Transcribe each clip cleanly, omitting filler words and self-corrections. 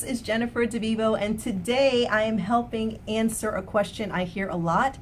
is Jennifer De Vivo, and today I am helping answer a question I hear a lot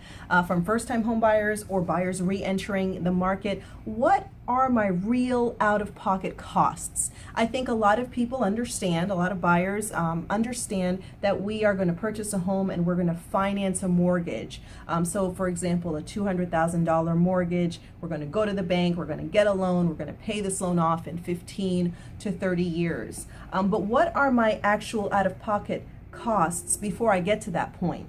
from first-time homebuyers or buyers re-entering the market. What are my real out-of-pocket costs? I think a lot of people understand, a lot of buyers understand that we are going to purchase a home and we're going to finance a mortgage. So for example, a $200,000 mortgage, we're going to go to the bank, we're going to get a loan, we're going to pay this loan off in 15 to 30 years. But what are my actual out-of-pocket costs before I get to that point?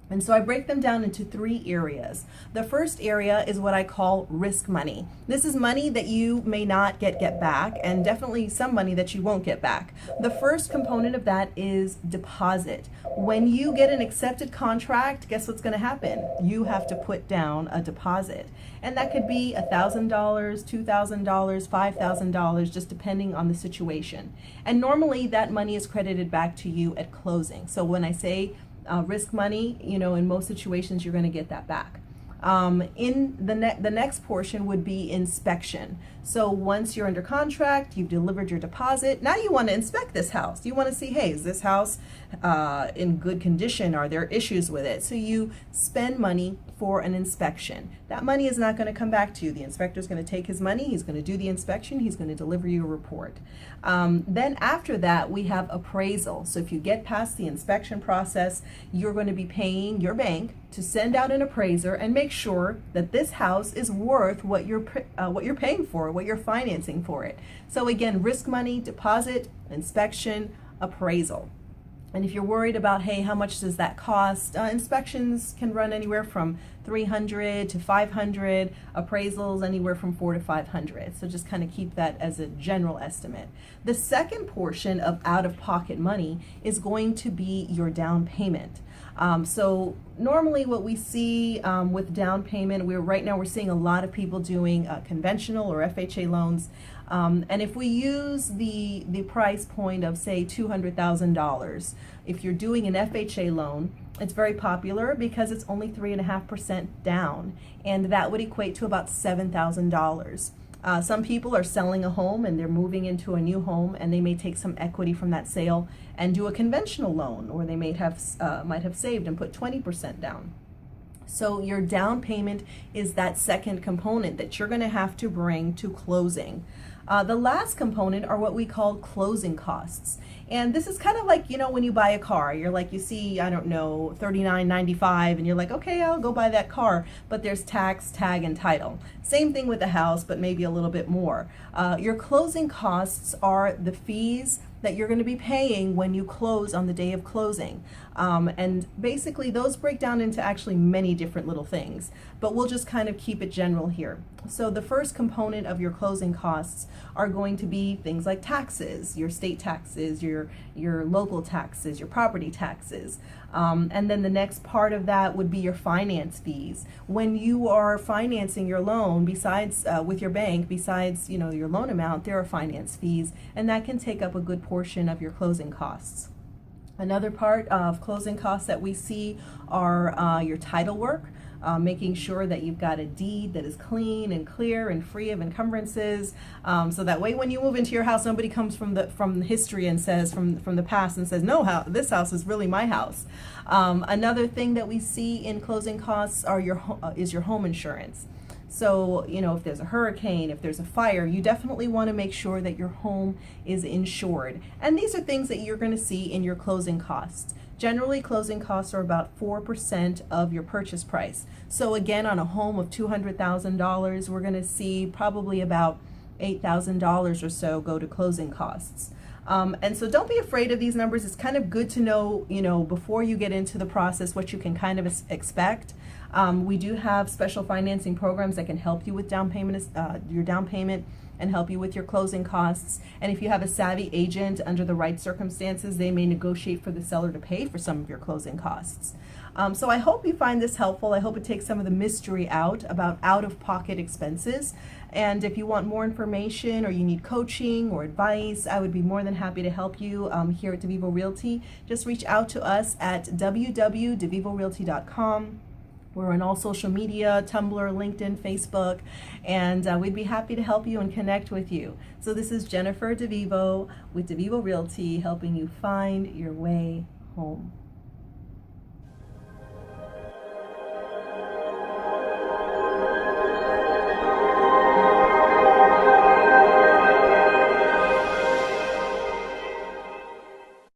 And so I break them down into three areas. The first area is what I call risk money. This is money that you may not get back, and definitely some money that you won't get back. The first component of that is deposit. When you get an accepted contract, guess what's going to happen? You have to put down a deposit. And that could be $1,000, $2,000, $5,000, just depending on the situation. And normally that money is credited back to you at closing. So when I say risk money, in most situations you're going to get that back. In the next portion would be inspection. So once you're under contract, you've delivered your deposit, now you want to inspect this house. You want to see, hey, is this house in good condition? Are there issues with it? So you spend money for an inspection. That money is not going to come back to you. The inspector is going to take his money, he's going to do the inspection, he's going to deliver you a report. Then after that, we have appraisal. So if you get past the inspection process, you're going to be paying your bank to send out an appraiser and make sure that this house is worth what you're paying for, what you're financing for it. So again, risk money, deposit, inspection, appraisal. And if you're worried about, hey, how much does that cost? Inspections can run anywhere from $300 to $500, appraisals anywhere from $400 to $500. So just kind of keep that as a general estimate. The second portion of out-of-pocket money is going to be your down payment. So normally what we see with down payment, right now we're seeing a lot of people doing conventional or FHA loans. And if we use the price point of, say, $200,000, if you're doing an FHA loan, it's very popular because it's only 3.5% down, and that would equate to about $7,000. Some people are selling a home and they're moving into a new home, and they may take some equity from that sale and do a conventional loan, or they might have saved and put 20% down. So your down payment is that second component that you're going to have to bring to closing. The last component are what we call closing costs. And this is kind of like, when you buy a car, you're like, you see, I don't know, $39.95, and you're like, okay, I'll go buy that car. But there's tax, tag, and title. Same thing with the house, but maybe a little bit more. Your closing costs are the fees that you're going to be paying when you close on the day of closing. And basically those break down into actually many different little things, but we'll just kind of keep it general here. So the first component of your closing costs are going to be things like taxes, your state taxes, your local taxes, your property taxes. And then the next part of that would be your finance fees. When you are financing your loan, besides with your bank, besides your loan amount, there are finance fees, and that can take up a good portion of your closing costs. Another part of closing costs that we see are your title work. Making sure that you've got a deed that is clean and clear and free of encumbrances, so that way when you move into your house, nobody comes from history and says from the past and says, no, this house is really my house. Another thing that we see in closing costs are is your home insurance. So, if there's a hurricane, if there's a fire, you definitely want to make sure that your home is insured. And these are things that you're going to see in your closing costs. Generally, closing costs are about 4% of your purchase price. So again, on a home of $200,000, we're going to see probably about $8,000 or so go to closing costs. And so don't be afraid of these numbers. It's kind of good to know, before you get into the process, what you can kind of expect. We do have special financing programs that can help you with down payment, your down payment, and help you with your closing costs. And if you have a savvy agent under the right circumstances, they may negotiate for the seller to pay for some of your closing costs. So I hope you find this helpful. I hope it takes some of the mystery out about out-of-pocket expenses. And if you want more information or you need coaching or advice, I would be more than happy to help you here at De Vivo Realty. Just reach out to us at www.devivorealty.com. We're on all social media, Tumblr, LinkedIn, Facebook, and we'd be happy to help you and connect with you. So this is Jennifer De Vivo with De Vivo Realty, helping you find your way home.